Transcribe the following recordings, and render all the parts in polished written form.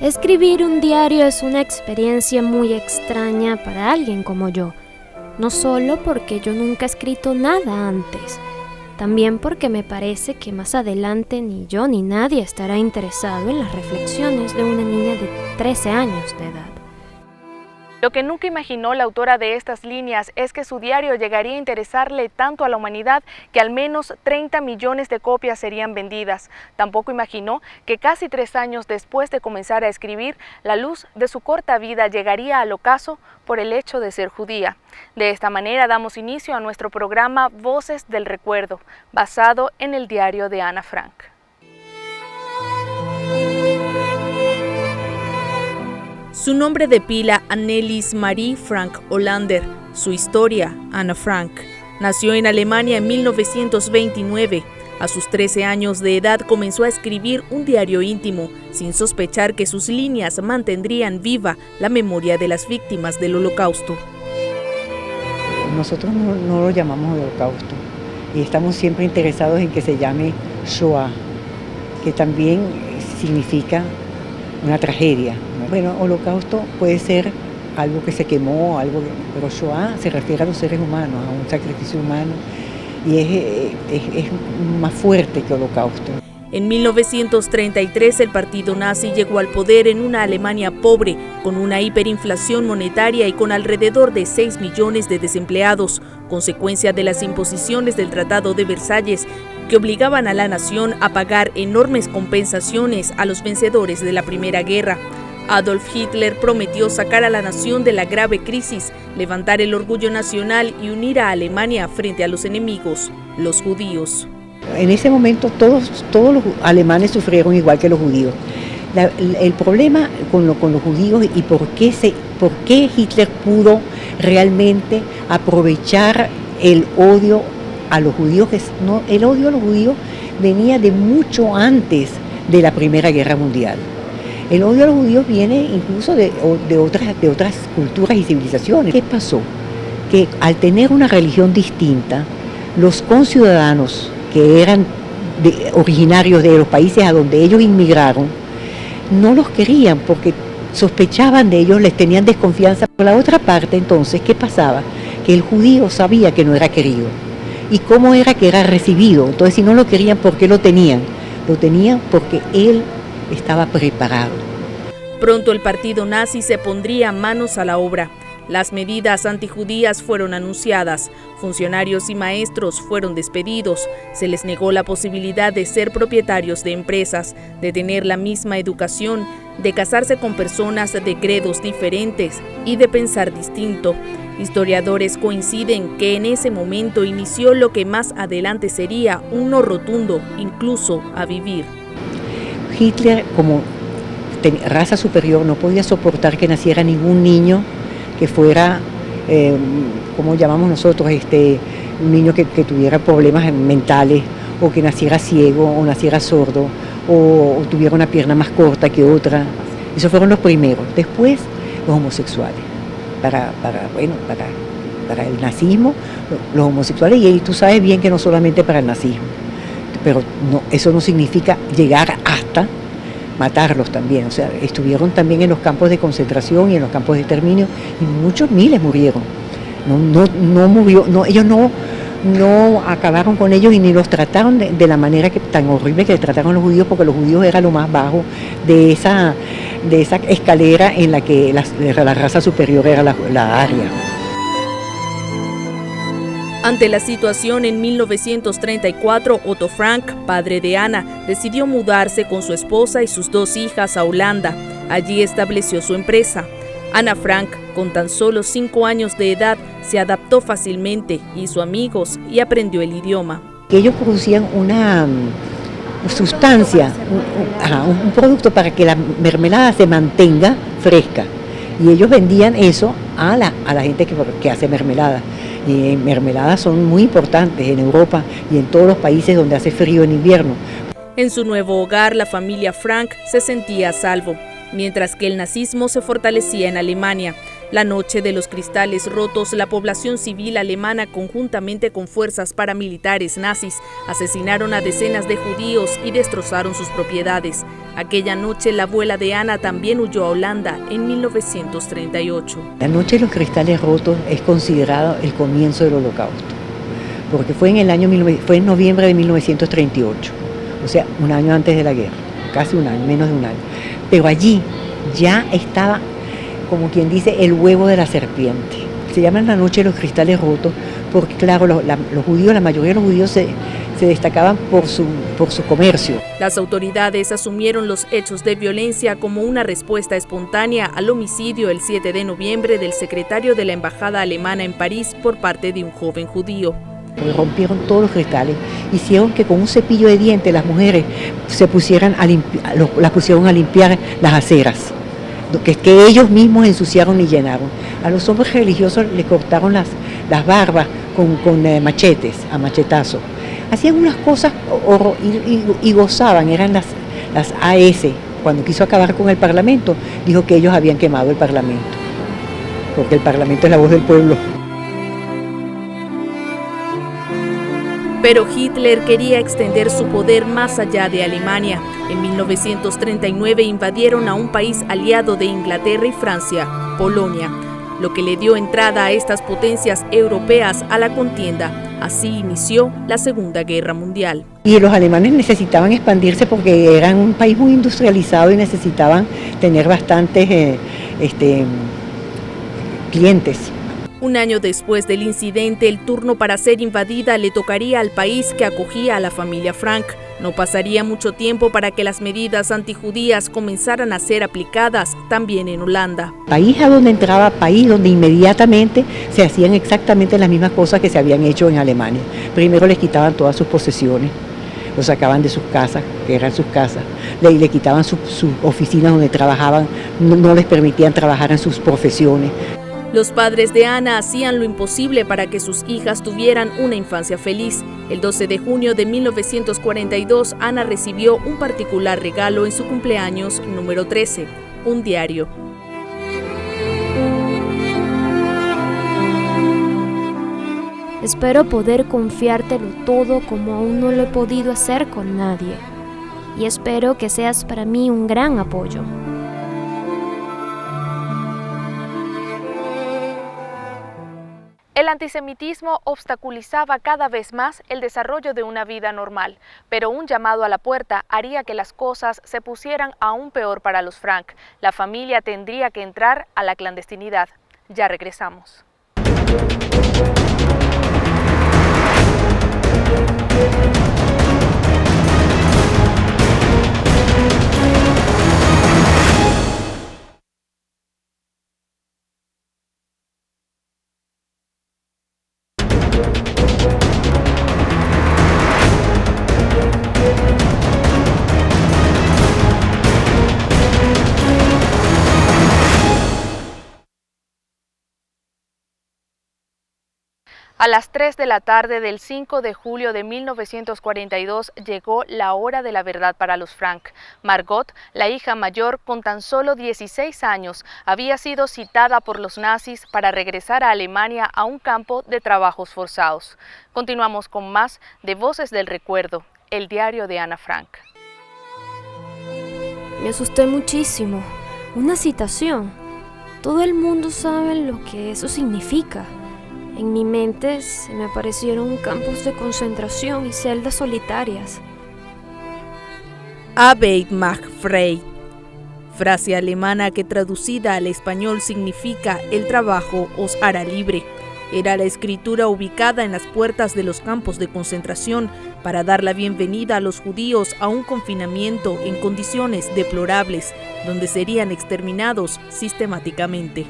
Escribir un diario es una experiencia muy extraña para alguien como yo, no solo porque yo nunca he escrito nada antes, también porque me parece que más adelante ni yo ni nadie estará interesado en las reflexiones de una niña de 13 años de edad. Lo que nunca imaginó la autora de estas líneas es que su diario llegaría a interesarle tanto a la humanidad que al menos 30 millones de copias serían vendidas. Tampoco imaginó que casi 3 años después de comenzar a escribir, la luz de su corta vida llegaría al ocaso por el hecho de ser judía. De esta manera damos inicio a nuestro programa Voces del Recuerdo, basado en el diario de Ana Frank. Su nombre de pila, Annelies Marie Frank Hollander. Su historia, Ana Frank. Nació en Alemania en 1929. A sus 13 años de edad comenzó a escribir un diario íntimo, sin sospechar que sus líneas mantendrían viva la memoria de las víctimas del Holocausto. Nosotros no lo llamamos Holocausto y estamos siempre interesados en que se llame Shoah, que también significa una tragedia. Bueno, Holocausto puede ser algo que se quemó, pero Shoah se refiere a los seres humanos, a un sacrificio humano, y es más fuerte que Holocausto. En 1933 el partido nazi llegó al poder en una Alemania pobre, con una hiperinflación monetaria y con alrededor de 6 millones de desempleados, consecuencia de las imposiciones del Tratado de Versalles, que obligaban a la nación a pagar enormes compensaciones a los vencedores de la Primera Guerra. Adolf Hitler prometió sacar a la nación de la grave crisis, levantar el orgullo nacional y unir a Alemania frente a los enemigos, los judíos. En ese momento todos los alemanes sufrieron igual que los judíos. El problema con los judíos y por qué Hitler pudo realmente aprovechar el odio a los judíos, el odio a los judíos venía de mucho antes de la Primera Guerra Mundial. El odio a los judíos viene incluso de otras culturas y civilizaciones. ¿Qué pasó? Que al tener una religión distinta, los conciudadanos que eran originarios de los países a donde ellos inmigraron, no los querían porque sospechaban de ellos, les tenían desconfianza. Por la otra parte, entonces, ¿qué pasaba? Que el judío sabía que no era querido. ¿Y cómo era que era recibido? Entonces, si no lo querían, ¿por qué lo tenían? Lo tenían porque él estaba preparado. Pronto el partido nazi se pondría manos a la obra. Las medidas antijudías fueron anunciadas, funcionarios y maestros fueron despedidos, se les negó la posibilidad de ser propietarios de empresas, de tener la misma educación, de casarse con personas de credos diferentes y de pensar distinto. Historiadores coinciden que en ese momento inició lo que más adelante sería un no rotundo, incluso a vivir. Hitler, como raza superior, no podía soportar que naciera ningún niño que fuera, como llamamos nosotros, un niño que tuviera problemas mentales, o que naciera ciego, o naciera sordo, o tuviera una pierna más corta que otra. Esos fueron los primeros. Después, los homosexuales. Para el nazismo, los homosexuales, y tú sabes bien que no solamente para el nazismo, pero no, eso no significa llegar hasta matarlos también. O sea, estuvieron también en los campos de concentración y en los campos de exterminio, y muchos miles murieron. Ellos no acabaron con ellos y ni los trataron de la manera tan horrible que trataron a los judíos, porque los judíos eran lo más bajo de esa escalera en la que la raza superior era la aria. Ante la situación, en 1934, Otto Frank, padre de Ana, decidió mudarse con su esposa y sus 2 hijas a Holanda. Allí estableció su empresa. Ana Frank, con tan solo 5 años de edad, se adaptó fácilmente, hizo amigos y aprendió el idioma. Ellos producían una sustancia, un producto para que la mermelada se mantenga fresca. Y ellos vendían eso a la gente que hace mermelada. Y mermeladas son muy importantes en Europa y en todos los países donde hace frío en invierno. En su nuevo hogar, la familia Frank se sentía a salvo, mientras que el nazismo se fortalecía en Alemania. La noche de los cristales rotos, la población civil alemana, conjuntamente con fuerzas paramilitares nazis, asesinaron a decenas de judíos y destrozaron sus propiedades. Aquella noche la abuela de Ana también huyó a Holanda en 1938. La noche de los cristales rotos es considerado el comienzo del Holocausto, porque fue en noviembre de 1938, o sea, un año antes de la guerra, casi un año, menos de un año. Pero allí ya estaba, como quien dice, el huevo de la serpiente. Se llama la noche de los cristales rotos porque, claro, los judíos, la mayoría de los judíos se destacaban por su comercio. Las autoridades asumieron los hechos de violencia como una respuesta espontánea al homicidio el 7 de noviembre del secretario de la embajada alemana en París por parte de un joven judío. Rompieron todos los cristales, hicieron que con un cepillo de dientes las mujeres las pusieron a limpiar las aceras, que ellos mismos ensuciaron y llenaron. A los hombres religiosos les cortaron las barbas con machetes, a machetazos. Hacían unas cosas y gozaban, eran las AS. Cuando quiso acabar con el Parlamento, dijo que ellos habían quemado el Parlamento, porque el Parlamento es la voz del pueblo. Pero Hitler quería extender su poder más allá de Alemania. En 1939 invadieron a un país aliado de Inglaterra y Francia, Polonia, lo que le dio entrada a estas potencias europeas a la contienda. Así inició la Segunda Guerra Mundial. Y los alemanes necesitaban expandirse porque eran un país muy industrializado y necesitaban tener bastantes clientes. Un año después del incidente, el turno para ser invadida le tocaría al país que acogía a la familia Frank. No pasaría mucho tiempo para que las medidas antijudías comenzaran a ser aplicadas también en Holanda. País a donde entraba, país donde inmediatamente se hacían exactamente las mismas cosas que se habían hecho en Alemania. Primero les quitaban todas sus posesiones, los sacaban de sus casas, que eran sus casas, le quitaban sus oficinas donde trabajaban, no les permitían trabajar en sus profesiones. Los padres de Ana hacían lo imposible para que sus hijas tuvieran una infancia feliz. El 12 de junio de 1942, Ana recibió un particular regalo en su cumpleaños número 13, un diario. Espero poder confiártelo todo como aún no lo he podido hacer con nadie. Y espero que seas para mí un gran apoyo. El antisemitismo obstaculizaba cada vez más el desarrollo de una vida normal, pero un llamado a la puerta haría que las cosas se pusieran aún peor para los Frank. La familia tendría que entrar a la clandestinidad. Ya regresamos. A las 3 de la tarde del 5 de julio de 1942 llegó la hora de la verdad para los Frank. Margot, la hija mayor, con tan solo 16 años, había sido citada por los nazis para regresar a Alemania a un campo de trabajos forzados. Continuamos con más de Voces del Recuerdo, el diario de Ana Frank. Me asusté muchísimo. Una citación. Todo el mundo sabe lo que eso significa. En mi mente se me aparecieron campos de concentración y celdas solitarias. Arbeit macht frei, frase alemana que traducida al español significa el trabajo os hará libre. Era la escritura ubicada en las puertas de los campos de concentración para dar la bienvenida a los judíos a un confinamiento en condiciones deplorables, donde serían exterminados sistemáticamente.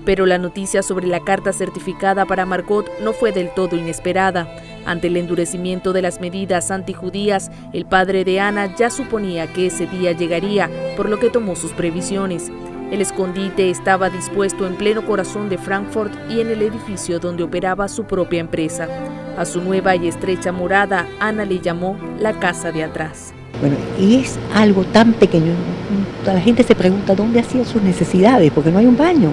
Pero la noticia sobre la carta certificada para Margot no fue del todo inesperada. Ante el endurecimiento de las medidas antijudías, el padre de Ana ya suponía que ese día llegaría, por lo que tomó sus previsiones. El escondite estaba dispuesto en pleno corazón de Frankfurt y en el edificio donde operaba su propia empresa. A su nueva y estrecha morada, Ana le llamó la casa de atrás. Bueno, y es algo tan pequeño. La gente se pregunta dónde hacía sus necesidades, porque no hay un baño.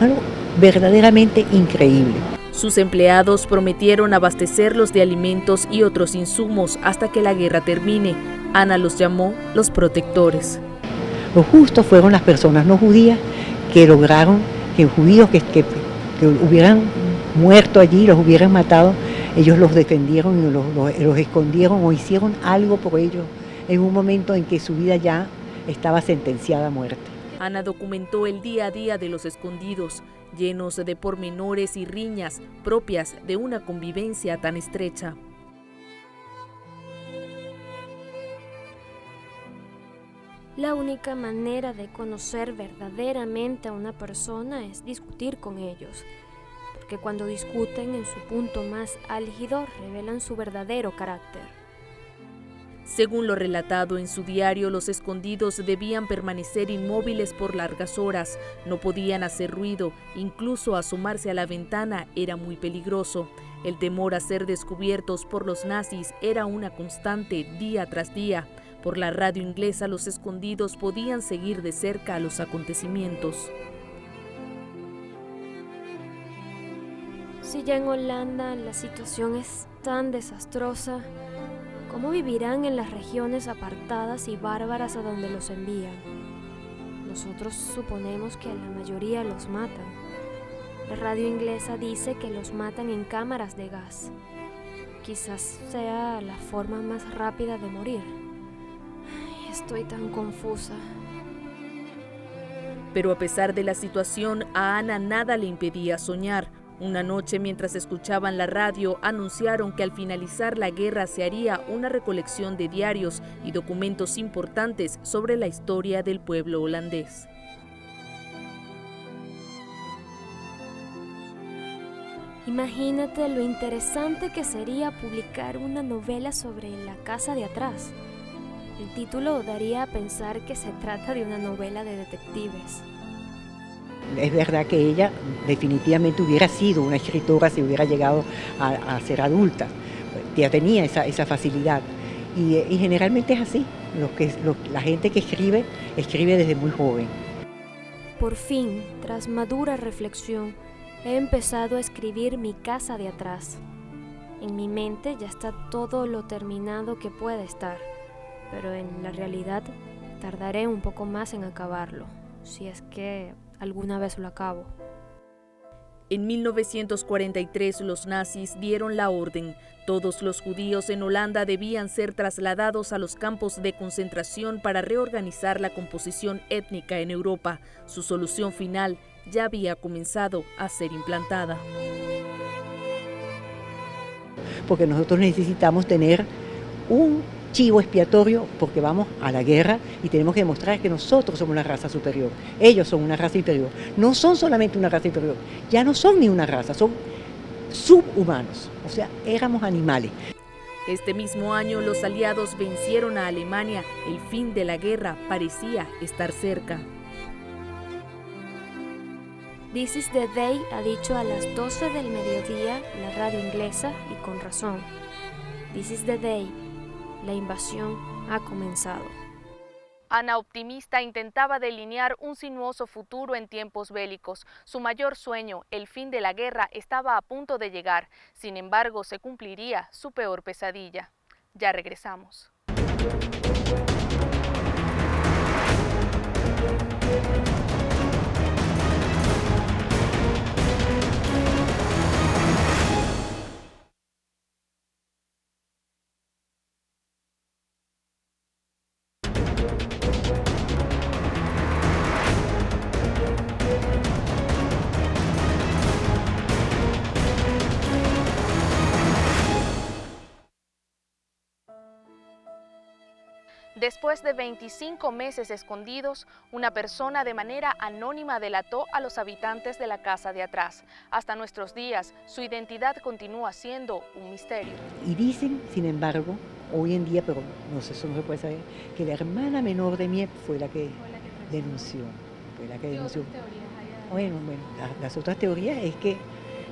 Algo verdaderamente increíble. Sus empleados prometieron abastecerlos de alimentos y otros insumos hasta que la guerra termine. Ana los llamó los protectores. Los justos fueron las personas no judías que lograron que judíos que hubieran muerto allí, los hubieran matado, ellos los defendieron y los escondieron o hicieron algo por ellos en un momento en que su vida ya estaba sentenciada a muerte. Ana documentó el día a día de los escondidos, llenos de pormenores y riñas propias de una convivencia tan estrecha. La única manera de conocer verdaderamente a una persona es discutir con ellos, porque cuando discuten en su punto más álgido revelan su verdadero carácter. Según lo relatado en su diario, los escondidos debían permanecer inmóviles por largas horas, no podían hacer ruido, incluso asomarse a la ventana era muy peligroso. El temor a ser descubiertos por los nazis era una constante día tras día. Por la radio inglesa, los escondidos podían seguir de cerca los acontecimientos. Si ya en Holanda la situación es tan desastrosa, ¿cómo vivirán en las regiones apartadas y bárbaras a donde los envían? Nosotros suponemos que a la mayoría los matan. La radio inglesa dice que los matan en cámaras de gas. Quizás sea la forma más rápida de morir. Estoy tan confusa. Pero a pesar de la situación, a Ana nada le impedía soñar. Una noche, mientras escuchaban la radio, anunciaron que al finalizar la guerra se haría una recolección de diarios y documentos importantes sobre la historia del pueblo holandés. Imagínate lo interesante que sería publicar una novela sobre la casa de atrás. El título daría a pensar que se trata de una novela de detectives. Es verdad que ella definitivamente hubiera sido una escritora si hubiera llegado a ser adulta. Ya tenía esa facilidad. Y generalmente es así. La gente que escribe desde muy joven. Por fin, tras madura reflexión, he empezado a escribir mi casa de atrás. En mi mente ya está todo lo terminado que pueda estar, pero en la realidad tardaré un poco más en acabarlo, si es que alguna vez lo acabo. En 1943 los nazis dieron la orden. Todos los judíos en Holanda debían ser trasladados a los campos de concentración para reorganizar la composición étnica en Europa. Su solución final ya había comenzado a ser implantada. Porque nosotros necesitamos tener un chivo expiatorio porque vamos a la guerra y tenemos que demostrar que nosotros somos una raza superior. Ellos son una raza inferior. No son solamente una raza inferior, ya no son ni una raza, son subhumanos. O sea, éramos animales. Este mismo año los aliados vencieron a Alemania. El fin de la guerra parecía estar cerca. This is the day ha dicho a las 12 del mediodía la radio inglesa y con razón. This is the day. La invasión ha comenzado. Ana, optimista, intentaba delinear un sinuoso futuro en tiempos bélicos. Su mayor sueño, el fin de la guerra, estaba a punto de llegar. Sin embargo, se cumpliría su peor pesadilla. Ya regresamos. Después de 25 meses escondidos, una persona de manera anónima delató a los habitantes de la casa de atrás. Hasta nuestros días, su identidad continúa siendo un misterio. Y dicen, sin embargo, hoy en día, pero no sé, eso no se puede saber, que la hermana menor de Miep fue la que denunció. ¿Qué otras teorías hay? Bueno, las otras teorías es que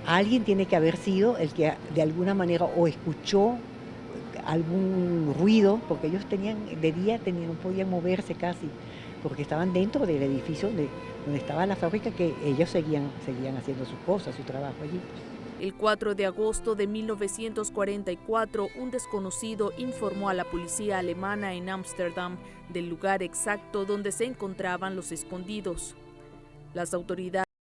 alguien tiene que haber sido el que de alguna manera o escuchó algún ruido, porque ellos de día no podían moverse casi, porque estaban dentro del edificio donde estaba la fábrica, que ellos seguían haciendo sus cosas, su trabajo allí. El 4 de agosto de 1944, un desconocido informó a la policía alemana en Ámsterdam del lugar exacto donde se encontraban los escondidos. Las autoridades